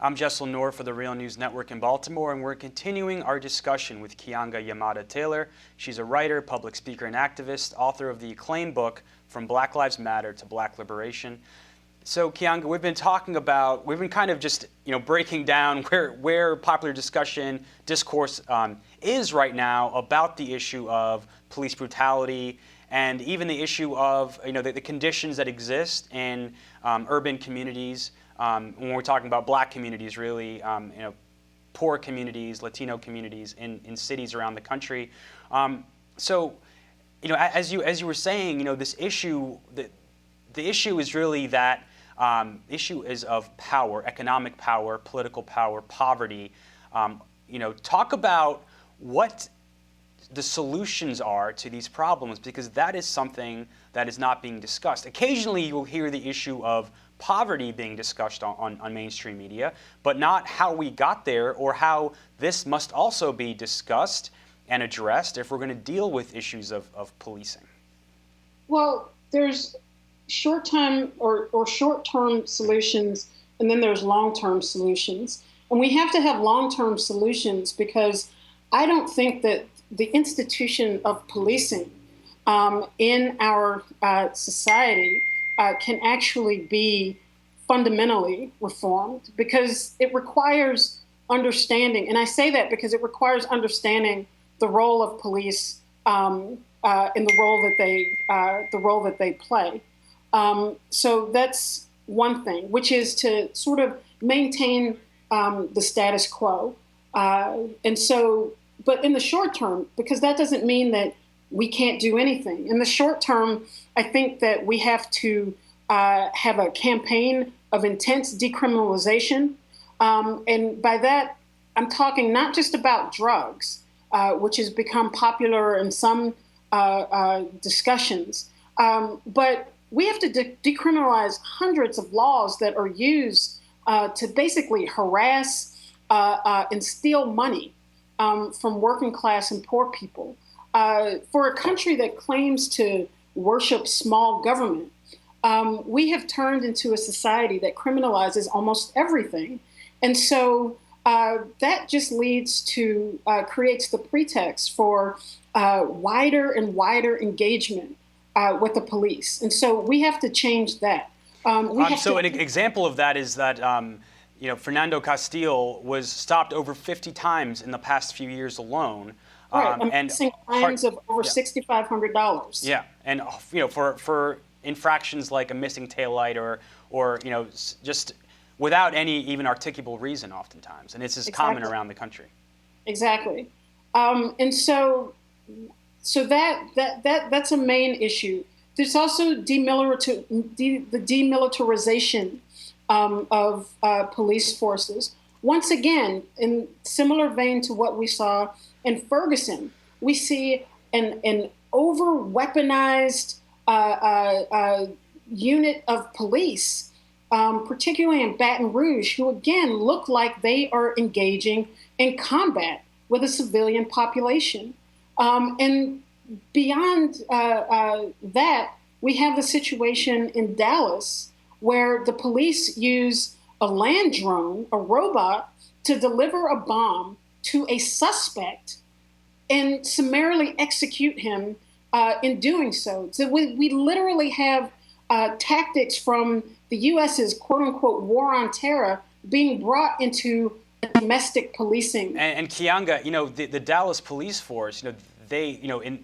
I'm Jessel Noor for the Real News Network in Baltimore, and we're continuing our discussion with Keeanga-Yamahtta Taylor. She's a writer, public speaker, and activist, author of the acclaimed book, From Black Lives Matter to Black Liberation. So, Keeanga, we've been kind of just, breaking down where popular discourse is right now about the issue of police brutality, and even the issue of, the conditions that exist in urban communities. When we're talking about black communities, really, poor communities, Latino communities in cities around the country. So, as you were saying, this issue, the issue is really that issue is of power, economic power, political power, poverty. Talk about what the solutions are to these problems, because that is something that is not being discussed. Occasionally, you will hear the issue of poverty being discussed on mainstream media, but not how we got there or how this must also be discussed and addressed if we're going to deal with issues of policing. Well, there's short-term or short-term solutions, and then there's long-term solutions. And we have to have long-term solutions because I don't think that the institution of policing in our society can actually be fundamentally reformed, because it requires understanding. And I say that because it requires understanding the role of police and the role that they play. So that's one thing, which is to sort of maintain the status quo. But in the short term, because that doesn't mean that we can't do anything. In the short term, I think that we have to have a campaign of intense decriminalization. And by that, I'm talking not just about drugs, which has become popular in some discussions, but we have to decriminalize hundreds of laws that are used to basically harass and steal money from working class and poor people. For a country that claims to worship small government, we have turned into a society that criminalizes almost everything. And so that just leads to, creates the pretext for wider and wider engagement with the police. And so we have to change that. An example of that is that Fernando Castile was stopped over 50 times in the past few years alone. Right, and fines of over $6,500. Yeah, and for infractions like a missing taillight or just without any even articulable reason, oftentimes, and this is common around the country. Exactly, and so that's a main issue. There's also the demilitarization of police forces. Once again, in similar vein to what we saw in Ferguson, we see an over-weaponized unit of police, particularly in Baton Rouge, who again look like they are engaging in combat with a civilian population. And beyond that, we have the situation in Dallas where the police use a land drone, a robot, to deliver a bomb to a suspect and summarily execute him in doing so. So we literally have tactics from the U.S.'s quote-unquote war on terror being brought into domestic policing. And Keeanga, the Dallas police force, they, in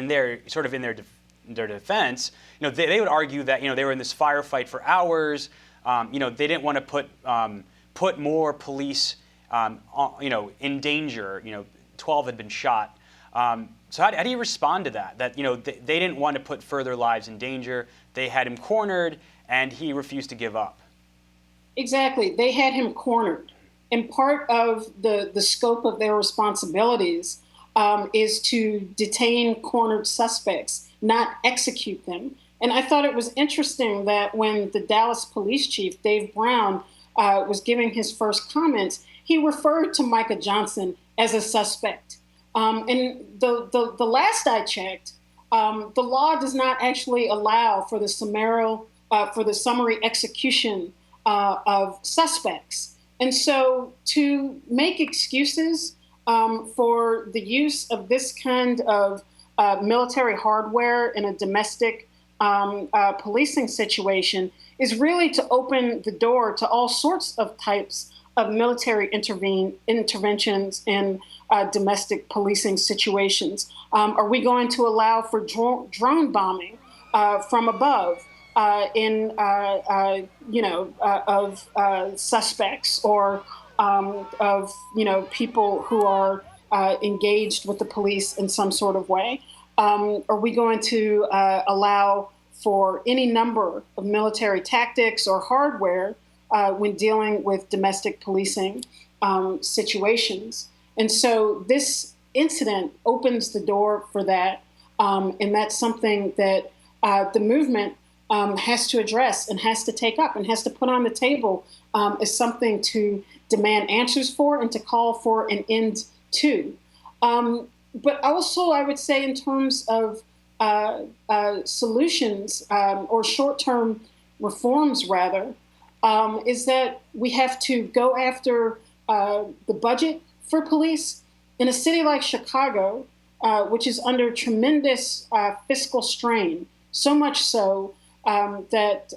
their defense, they would argue that they were in this firefight for hours. They didn't want to put more police in danger. 12 had been shot. So how do you respond to that? That they didn't want to put further lives in danger. They had him cornered, and he refused to give up. Exactly, they had him cornered, and part of the scope of their responsibilities is to detain cornered suspects, not execute them. And I thought it was interesting that when the Dallas police chief, Dave Brown, was giving his first comments, he referred to Micah Johnson as a suspect. And the last I checked, the law does not actually allow for the for the summary execution of suspects. And so to make excuses for the use of this kind of military hardware in a domestic policing situation is really to open the door to all sorts of types of military interventions in domestic policing situations. Are we going to allow for drone bombing from above of suspects or of people who are engaged with the police in some sort of way? Are we going to allow for any number of military tactics or hardware when dealing with domestic policing situations? And so this incident opens the door for that, and that's something that the movement has to address and has to take up and has to put on the table as something to demand answers for and to call for an end to. But also, I would say in terms of solutions or short-term reforms, rather, is that we have to go after the budget for police. In a city like Chicago, which is under tremendous fiscal strain, so much so that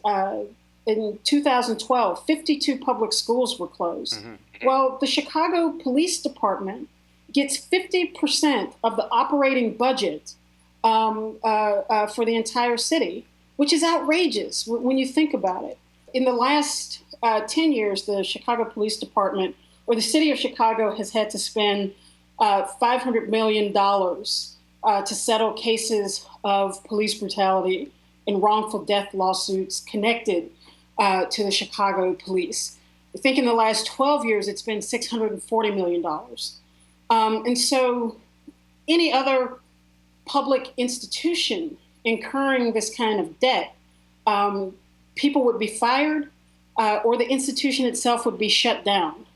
in 2012, 52 public schools were closed. Mm-hmm. Well, the Chicago Police Department gets 50% of the operating budget for the entire city, which is outrageous when you think about it. In the last 10 years, the Chicago Police Department or the city of Chicago has had to spend $500 million to settle cases of police brutality and wrongful death lawsuits connected to the Chicago police. I think in the last 12 years, it's been $640 million. And so any other public institution incurring this kind of debt, people would be fired or the institution itself would be shut down.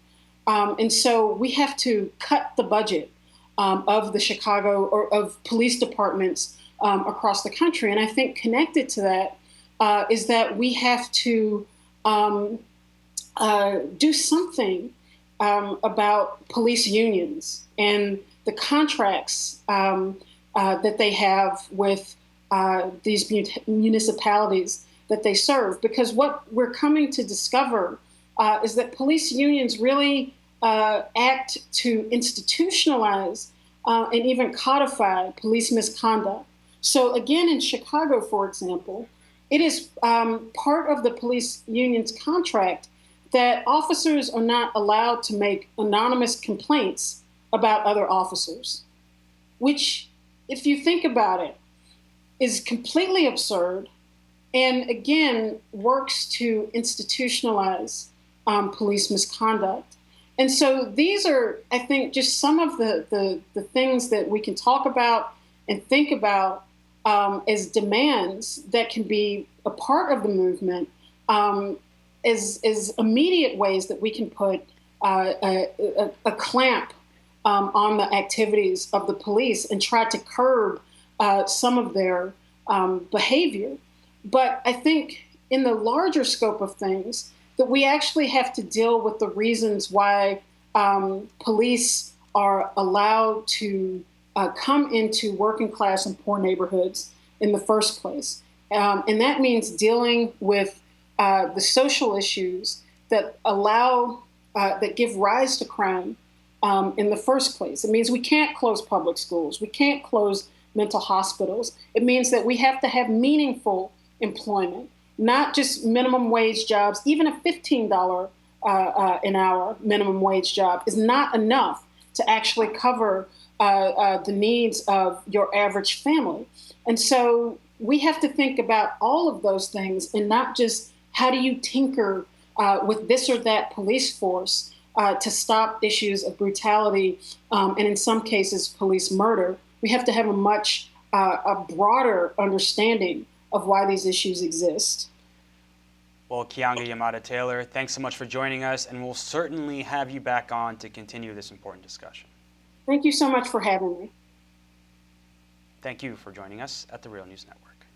And so we have to cut the budget of the Chicago or of police departments across the country. And I think connected to that is that we have to do something about police unions and the contracts that they have with these municipalities that they serve. Because what we're coming to discover is that police unions really act to institutionalize and even codify police misconduct. So again, in Chicago, for example, it is part of the police union's contract that officers are not allowed to make anonymous complaints about other officers, which, if you think about it, is completely absurd and, again, works to institutionalize police misconduct. And so these are, I think, just some of the things that we can talk about and think about as demands that can be a part of the movement as immediate ways that we can put a clamp on the activities of the police and try to curb some of their behavior. But I think in the larger scope of things, that we actually have to deal with the reasons why police are allowed to come into working class and poor neighborhoods in the first place. And that means dealing with the social issues that that give rise to crime in the first place. It means we can't close public schools. We can't close mental hospitals. It means that we have to have meaningful employment, not just minimum wage jobs. Even a $15 an hour minimum wage job is not enough to actually cover the needs of your average family. And so we have to think about all of those things and not just how do you tinker with this or that police force to stop issues of brutality and in some cases police murder. We have to have a much broader understanding of why these issues exist. Well, Keeanga-Yamahtta Taylor, thanks so much for joining us, and we'll certainly have you back on to continue this important discussion. Thank you so much for having me. Thank you for joining us at the Real News Network.